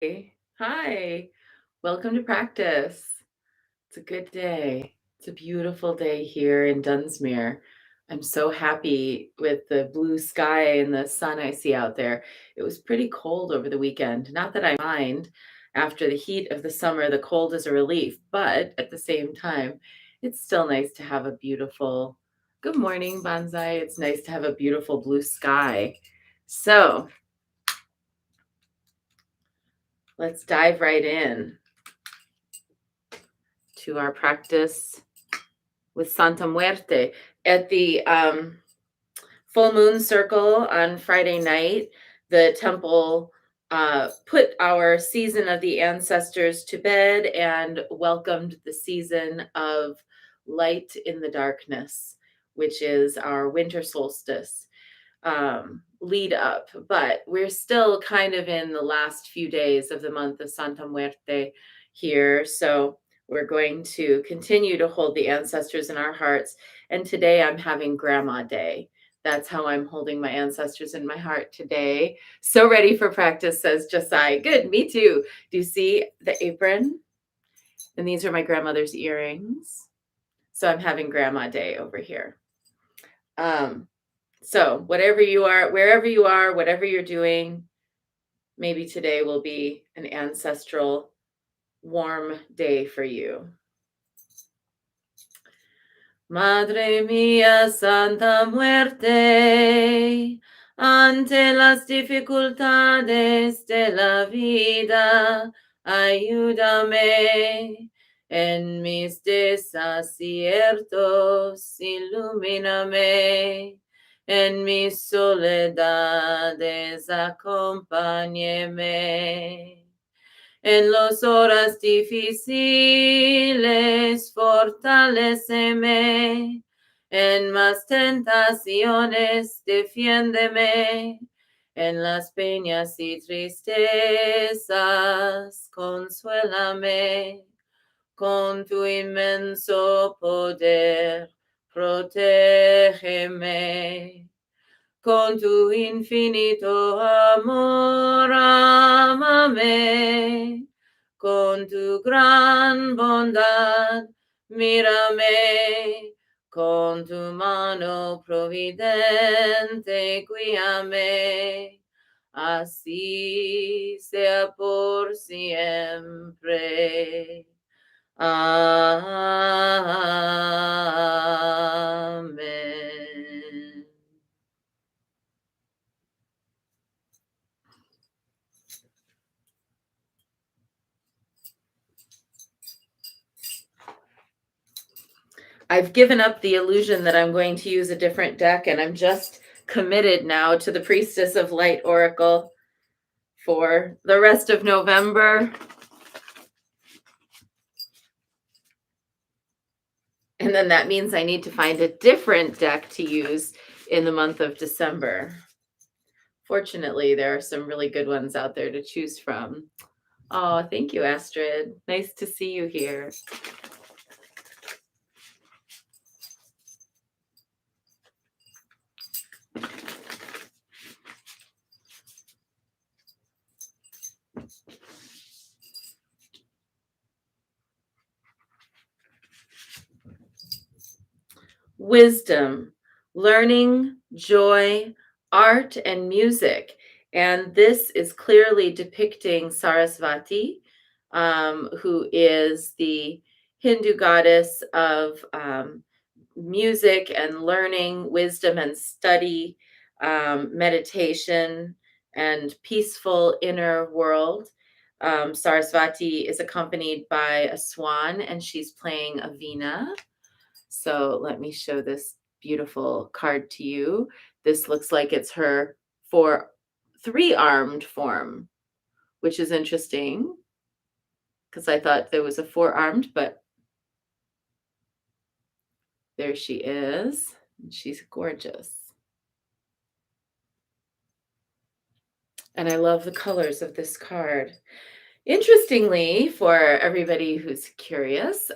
Hey, hi. Welcome to practice. It's a good day. It's a beautiful day here in Dunsmuir. I'm so happy with the blue sky and the sun I see out there. It was pretty cold over the weekend. Not that I mind. After the heat of the summer, the cold is a relief, but at the same time, it's still nice to have a beautiful, good morning, Bonsai. It's nice to have a beautiful blue sky. So let's dive right in to our practice with Santa Muerte. At the full moon circle on Friday night, the temple put our season of the ancestors to bed and welcomed the season of light in the darkness, which is our winter solstice lead up. But we're still kind of in the last few days of the month of Santa Muerte here. So we're going to continue to hold the ancestors in our hearts. And today I'm having Grandma Day. That's how I'm holding my ancestors in my heart today. So ready for practice, says Josiah. Good, me too. Do you see the apron? And these are my grandmother's earrings. So I'm having Grandma Day over here. So whatever you are, wherever you are, whatever you're doing, maybe today will be an ancestral warm day for you. Madre mía, Santa Muerte, ante las dificultades de la vida, ayúdame. En mis desaciertos, ilumíname. En mis soledades, acompáñeme. En las horas difíciles, fortaléceme. En más tentaciones, defiéndeme. En las peñas y tristezas, consuélame. Con tu inmenso poder, protégeme. Con tu infinito amor, ámame. Con tu gran bondad, mírame. Con tu mano providente, guíame. Así sea por siempre. Amen. I've given up the illusion that I'm going to use a different deck, and I'm just committed now to the Priestess of Light Oracle for the rest of November. And then that means I need to find a different deck to use in the month of December. Fortunately, there are some really good ones out there to choose from. Oh, thank you, Astrid. Nice to see you here. Wisdom, learning, joy, art, and music. And this is clearly depicting Sarasvati, who is the Hindu goddess of music and learning, wisdom and study, meditation, and peaceful inner world. Sarasvati is accompanied by a swan, and she's playing a veena. So let me show this beautiful card to you. This looks like it's her three-armed form, which is interesting because I thought there was a four-armed, but there she is. She's gorgeous. And I love the colors of this card. Interestingly, for everybody who's curious,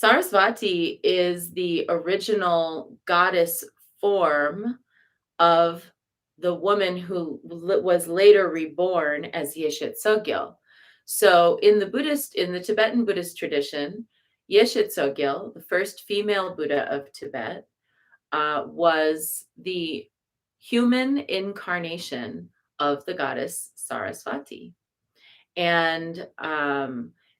Sarasvati is the original goddess form of the woman who was later reborn as Yeshet Tsogyal. So in the Tibetan Buddhist tradition, Yeshet Tsogyal, the first female Buddha of Tibet, was the human incarnation of the goddess Sarasvati. And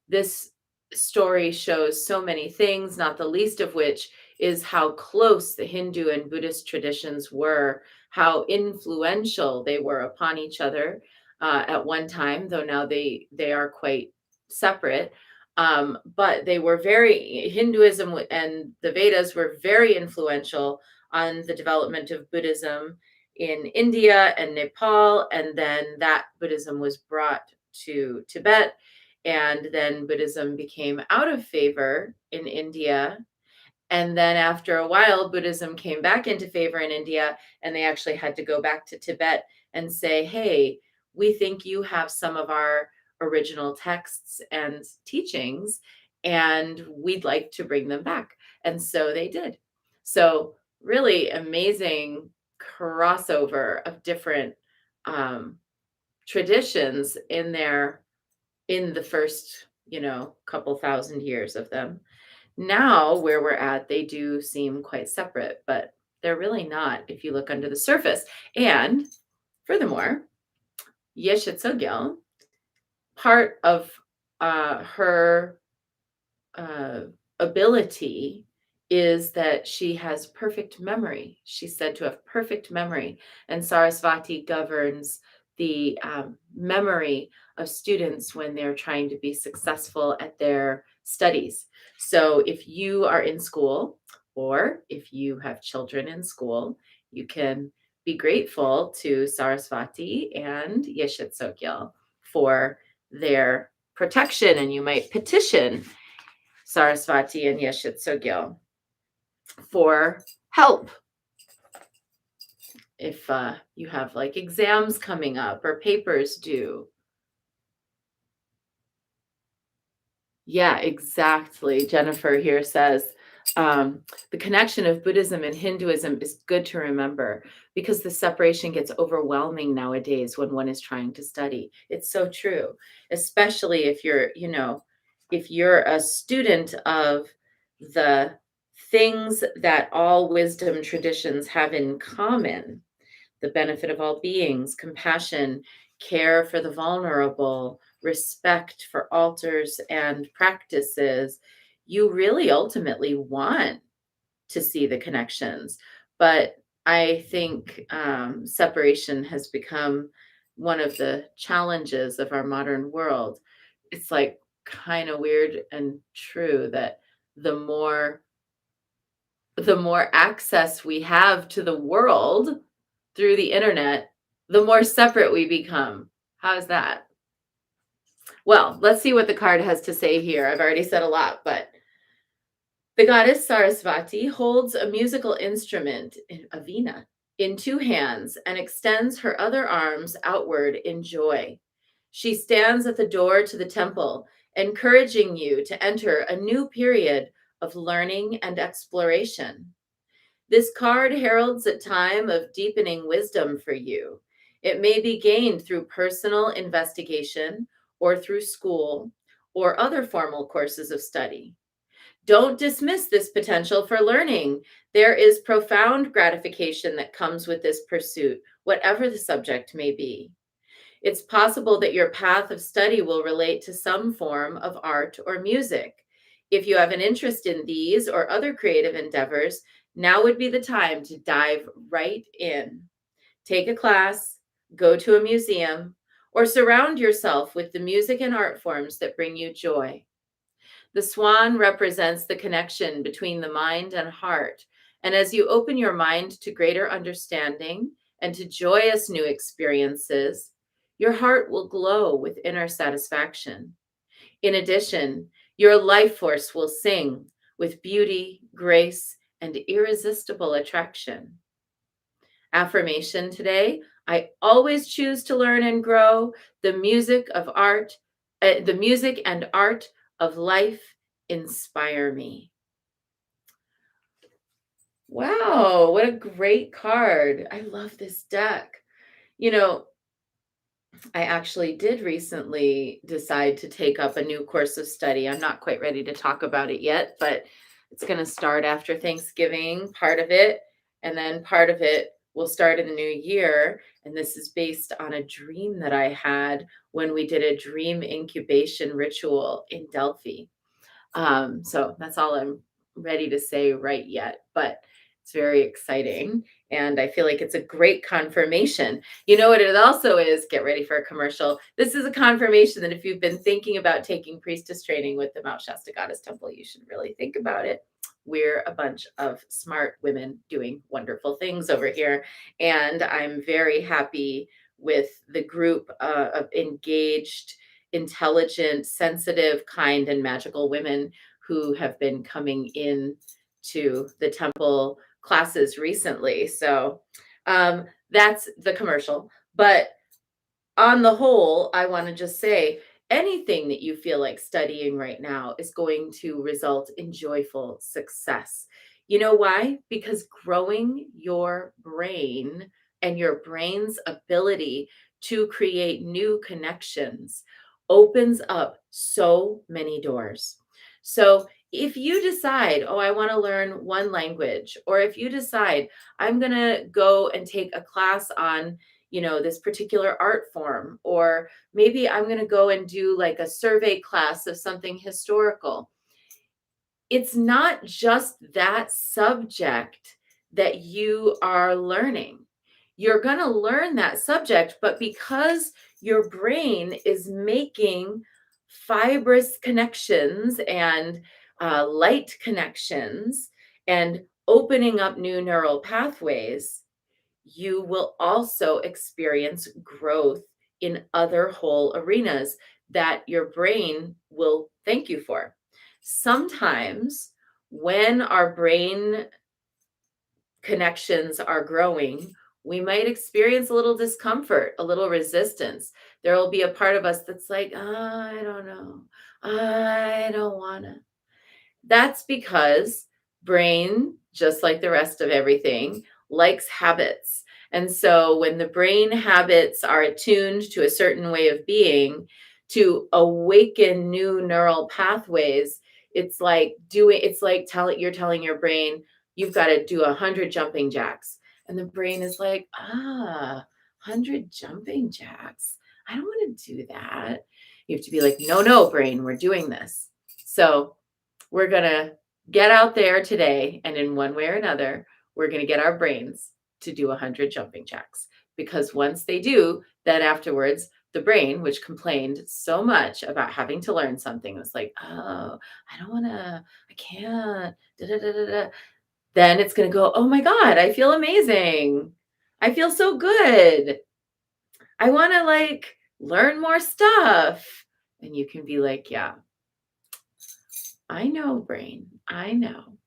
this story shows so many things, not the least of which is how close the Hindu and Buddhist traditions were, how influential they were upon each other at one time, though now they are quite separate. But they were Hinduism and the Vedas were very influential on the development of Buddhism in India and Nepal, and then that Buddhism was brought to Tibet, and then Buddhism became out of favor in India. And then after a while, Buddhism came back into favor in India, and they actually had to go back to Tibet and say, hey, we think you have some of our original texts and teachings, and we'd like to bring them back. And so they did. So, really amazing crossover of different traditions in the first couple thousand years of them. Now where we're at, they do seem quite separate, but they're really not if you look under the surface. And furthermore, Yeshet Tsogyal, part of her ability is that she has perfect memory. She's said to have perfect memory, and Sarasvati governs the memory of students when they're trying to be successful at their studies. So if you are in school, or if you have children in school, you can be grateful to Sarasvati and Yeshet Tsogyal for their protection, and you might petition Sarasvati and Yeshet Tsogyal for help if you have like exams coming up or papers due. Yeah, exactly. Jennifer here says the connection of Buddhism and Hinduism is good to remember because the separation gets overwhelming nowadays when one is trying to study. It's so true, especially if you're a student of the things that all wisdom traditions have in common: the benefit of all beings, compassion, care for the vulnerable, respect for altars and practices. You really ultimately want to see the connections. But I think separation has become one of the challenges of our modern world. It's like kind of weird and true that the more the more access we have to the world through the internet, the more separate we become. How's that? Well, let's see what the card has to say here. I've already said a lot, but the goddess Sarasvati holds a musical instrument, a veena, in two hands and extends her other arms outward in joy. She stands at the door to the temple, encouraging you to enter a new period of learning and exploration. This card heralds a time of deepening wisdom for you. It may be gained through personal investigation or through school or other formal courses of study. Don't dismiss this potential for learning. There is profound gratification that comes with this pursuit, whatever the subject may be. It's possible that your path of study will relate to some form of art or music. If you have an interest in these or other creative endeavors, now would be the time to dive right in. Take a class, go to a museum, or surround yourself with the music and art forms that bring you joy. The swan represents the connection between the mind and heart. And as you open your mind to greater understanding and to joyous new experiences, your heart will glow with inner satisfaction. In addition, your life force will sing with beauty, grace, and irresistible attraction. Affirmation today: I always choose to learn and grow. The music and art of life inspire me. Wow, what a great card. I love this deck. You know, I actually did recently decide to take up a new course of study. I'm not quite ready to talk about it yet, but it's going to start after Thanksgiving, part of it, and then part of it will start in the new year. And this is based on a dream that I had when we did a dream incubation ritual in Delphi. So that's all I'm ready to say right yet, but it's very exciting. And I feel like it's a great confirmation. You know what it also is? Get ready for a commercial. This is a confirmation that if you've been thinking about taking priestess training with the Mount Shasta Goddess Temple, you should really think about it. We're a bunch of smart women doing wonderful things over here. And I'm very happy with the group of engaged, intelligent, sensitive, kind, and magical women who have been coming in to the temple classes recently. So that's the commercial. But on the whole, I want to just say anything that you feel like studying right now is going to result in joyful success. You know why? Because growing your brain and your brain's ability to create new connections opens up so many doors. So if you decide, oh, I want to learn one language, or if you decide, I'm going to go and take a class on this particular art form, or maybe I'm going to go and do like a survey class of something historical. It's not just that subject that you are learning. You're going to learn that subject, but because your brain is making fibrous connections and light connections and opening up new neural pathways, you will also experience growth in other whole arenas that your brain will thank you for. Sometimes, when our brain connections are growing, we might experience a little discomfort, a little resistance. There will be a part of us that's like, I don't know. I don't want to. That's because brain, just like the rest of everything, likes habits. And so when the brain habits are attuned to a certain way of being, to awaken new neural pathways, you're telling your brain, you've got to do 100 jumping jacks. And the brain is like, 100 jumping jacks. I don't want to do that. You have to be like, no, brain, we're doing this. So we're going to get out there today, and in one way or another, we're going to get our brains to do 100 jumping jacks. Because once they do, then afterwards, the brain, which complained so much about having to learn something, was like, oh, I don't want to, I can't, da, da, da, da, da. Then it's going to go, oh my God, I feel amazing. I feel so good. I want to learn more stuff. And you can be like, yeah, I know, brain. I know.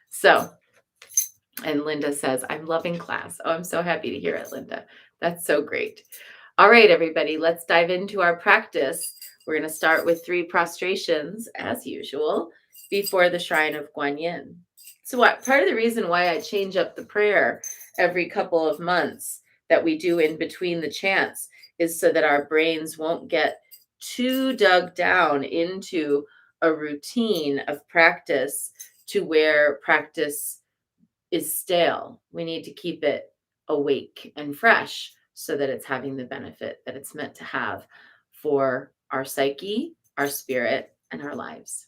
So, and Linda says, I'm loving class. Oh, I'm so happy to hear it, Linda. That's so great. All right, everybody, let's dive into our practice. We're going to start with 3 prostrations, as usual, before the shrine of Guan Yin. So part of the reason why I change up the prayer every couple of months that we do in between the chants is so that our brains won't get too dug down into a routine of practice to where practice is stale. We need to keep it awake and fresh so that it's having the benefit that it's meant to have for our psyche, our spirit, and our lives.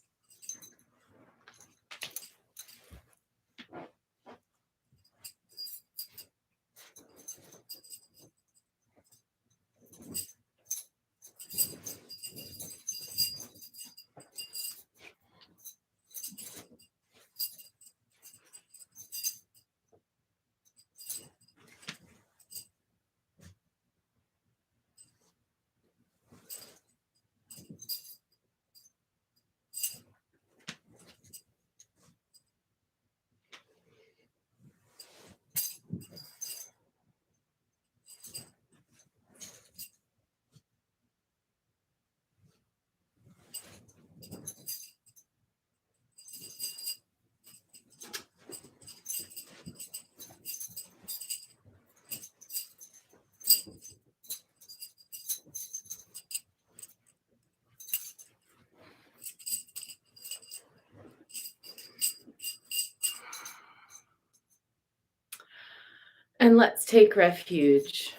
And let's take refuge.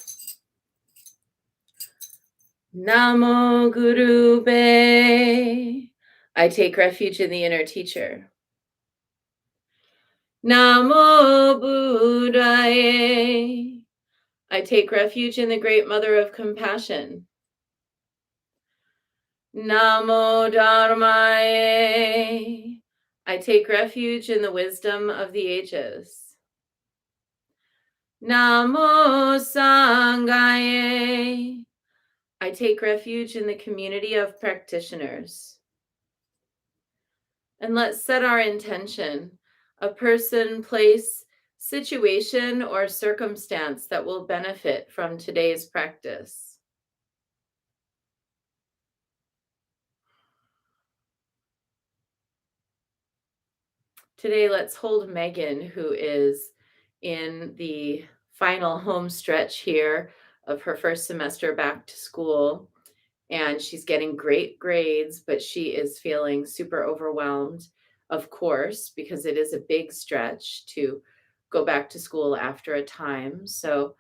Namo Guru Be. I take refuge in the inner teacher. Namo Buddhaye. I take refuge in the great mother of compassion. Namo Dharmaye. I take refuge in the wisdom of the ages. Namo Sanghaye. I take refuge in the community of practitioners. And let's set our intention, a person, place, situation, or circumstance that will benefit from today's practice. Today, let's hold Megan, who is in the final home stretch here of her first semester back to school. And she's getting great grades, but she is feeling super overwhelmed, of course, because it is a big stretch to go back to school after a time. So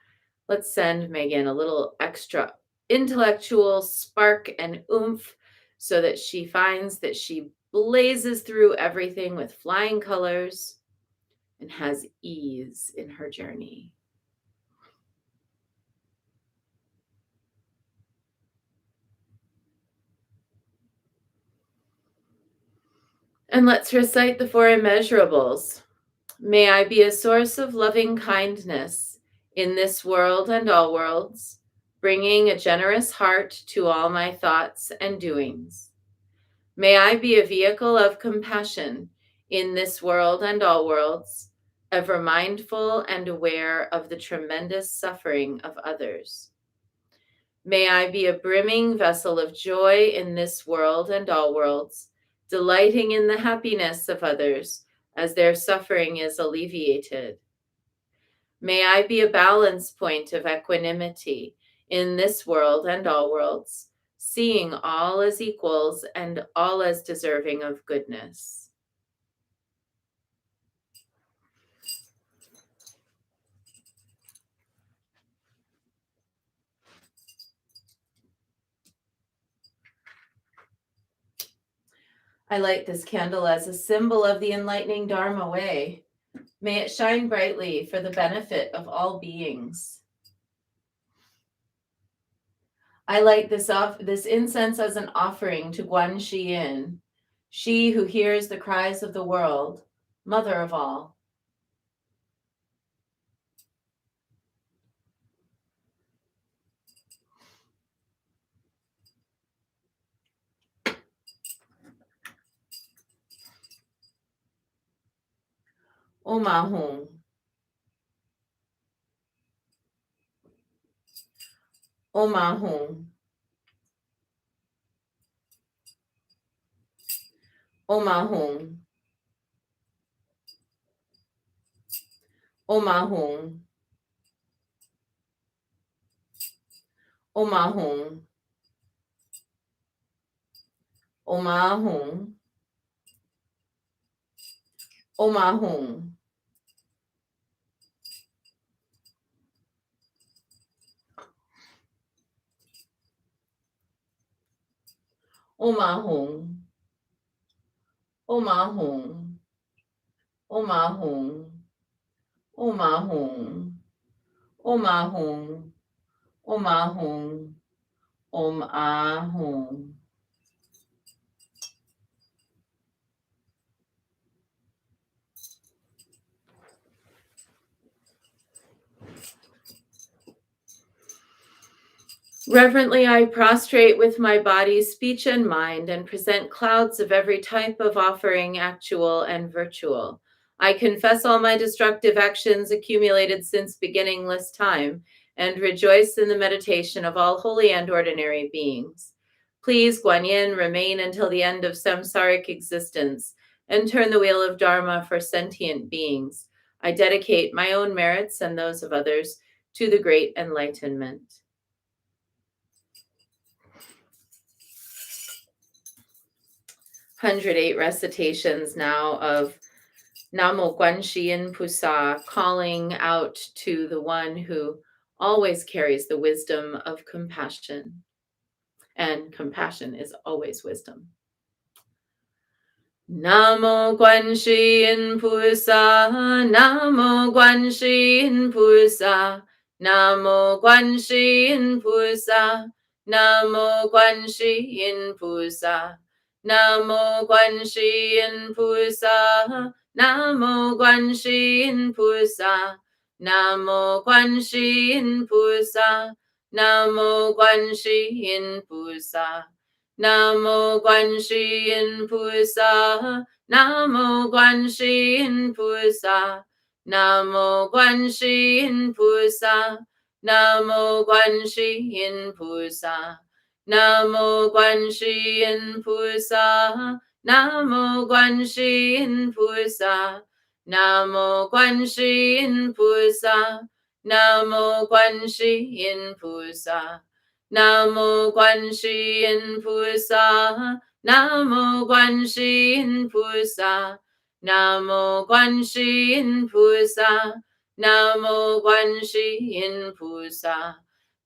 let's send Megan a little extra intellectual spark and oomph so that she finds that she blazes through everything with flying colors and has ease in her journey. And let's recite the four immeasurables. May I be a source of loving kindness in this world and all worlds, bringing a generous heart to all my thoughts and doings. May I be a vehicle of compassion in this world and all worlds, ever mindful and aware of the tremendous suffering of others. May I be a brimming vessel of joy in this world and all worlds, delighting in the happiness of others as their suffering is alleviated. May I be a balance point of equanimity in this world and all worlds, seeing all as equals and all as deserving of goodness. I light this candle as a symbol of the enlightening Dharma way. May it shine brightly for the benefit of all beings. I light this incense as an offering to Guan Yin, she who hears the cries of the world, mother of all. Omahum. Omahum. Omahum. Omahum. Omahum. Omahum. Omahum. Omahum. Omahum. Omahum. Omahum. Omahum. Omahum. Omahum. Reverently, I prostrate with my body, speech, and mind, and present clouds of every type of offering, actual and virtual. I confess all my destructive actions accumulated since beginningless time, and rejoice in the meditation of all holy and ordinary beings. Please, Guan Yin, remain until the end of samsaric existence, and turn the wheel of Dharma for sentient beings. I dedicate my own merits and those of others to the great enlightenment. 108 recitations now of Namo Guanxin Pusa, calling out to the one who always carries the wisdom of compassion. And compassion is always wisdom. Namo Guanxin Pusa, Namo Guanxin Pusa, Namo Guanxin Pusa, Namo Guanxin Pusa, Namo Guanxin Pusa, Namo Guanxin Pusa, Namo Guanxin Pusa, Namo Guanxin Pusa. Namo Guanxin Pusa, Namo Guanxin Pusa, Namo Guanxin Pusa, Namo Guanxin Pusa, Namo Guanxin Pusa, Namo Guanxin Pusa, Namo Guanxin Pusa, Namo Guanxin Pusa. Namo Guanxin Pusa, Namo Guanxin Pusa, Namo Guanxin Pusa, Namo Guanxin Pusa,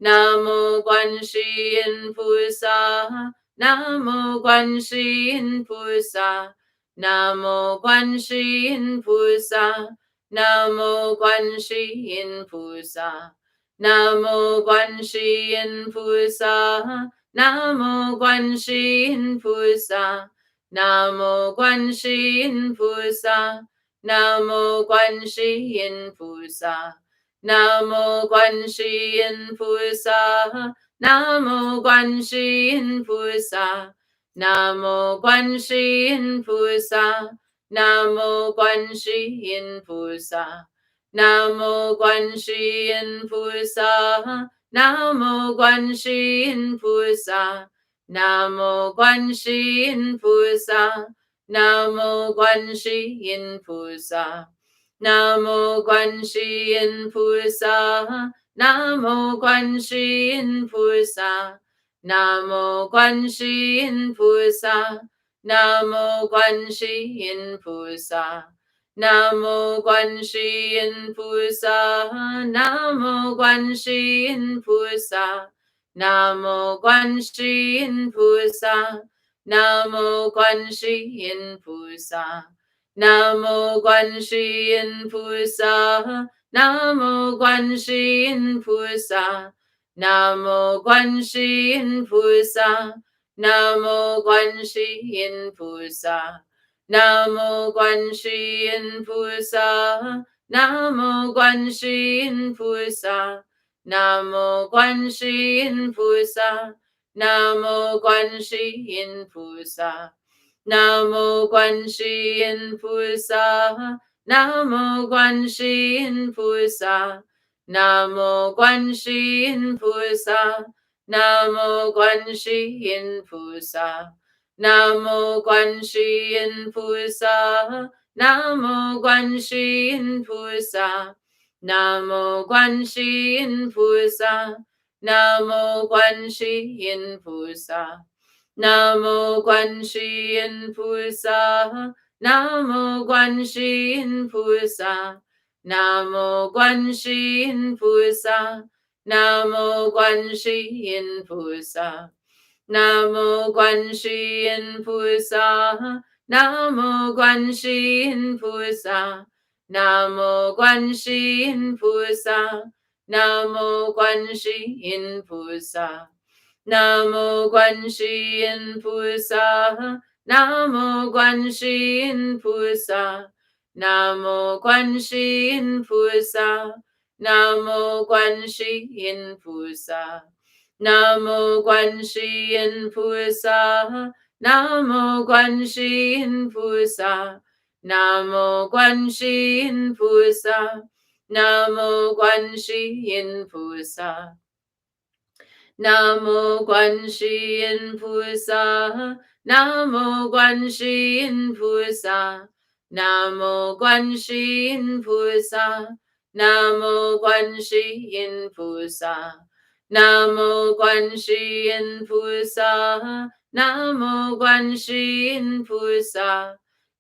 Namo Guanxin Pusa, Namo Guanxin Pusa, Namo Guanxin Pusa, Namo Guanxin Pusa. Namo Guanxin Pusa, Namo Guanxin Pusa, Namo Guanxin Pusa, Namo Guanxin Pusa, Namo Guanxin Pusa, Namo Guanxin Pusa, Namo Guanxin Pusa, Namo Guanxin Pusa. Namo Guanxin Pusa, Namo Guanxin Pusa, Namo Guanxin Pusa, Namo Guanxin Pusa, Namo Guanxin Pusa, Namo Guanxin Pusa, Namo Guanxin Pusa, Namo Guanxin Pusa. Namo Guanxin Pusa, Namo Guanxin Pusa, Namo Guanxin Pusa, Namo Guanxin Pusa, Namo Guanxin Pusa, Namo Guanxin Pusa, Namo Guanxin Pusa, Namo Guanxin Pusa. Namo Guanxin Pusa, Namo Guanxin Pusa, Namo Guanxin Pusa, Namo Guanxin Pusa, Namo Guanxin Pusa, Namo Guanxin Pusa, Namo Guanxin Pusa, Namo Guanxin Pusa. Namo Guanxin Pusa, Namo Guanxin Pusa, Namo Guanxin Pusa, Namo Guanxin Pusa, Namo Guanxin Pusa, Namo Guanxin Pusa, Namo Guanxin Pusa, Namo Guanxin Pusa. Namo Guanxin Pusa, Namo Guanxin Pusa, Namo Guanxin Pusa, Namo Guanxin Pusa, Namo Guanxin Pusa, Namo Guanxin Pusa, Namo Guanxin Pusa, Namo Guanxin Pusa. Namo Guanxin Pusa, Namo Guanxin Pusa, Namo Guanxin Pusa, Namo Guanxin Pusa. Namo Guanxin Pusa, Namo Guanxin Pusa, Namo Guanxin Pusa, Namo Guanxin Pusa. Namo Guanxin Pusa, Namo Guanxin Pusa,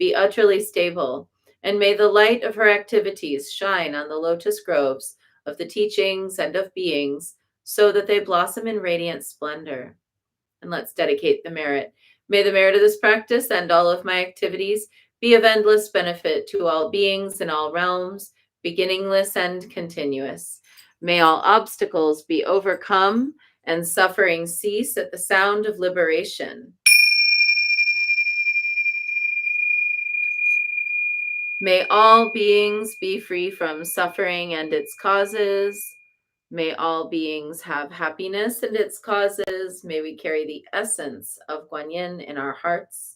be utterly stable, and may the light of her activities shine on the lotus groves of the teachings and of beings, so that they blossom in radiant splendor. And let's dedicate the merit. May the merit of this practice and all of my activities be of endless benefit to all beings in all realms, beginningless and continuous. May all obstacles be overcome and suffering cease at the sound of liberation. May all beings be free from suffering and its causes. May all beings have happiness and its causes. May we carry the essence of Guanyin in our hearts.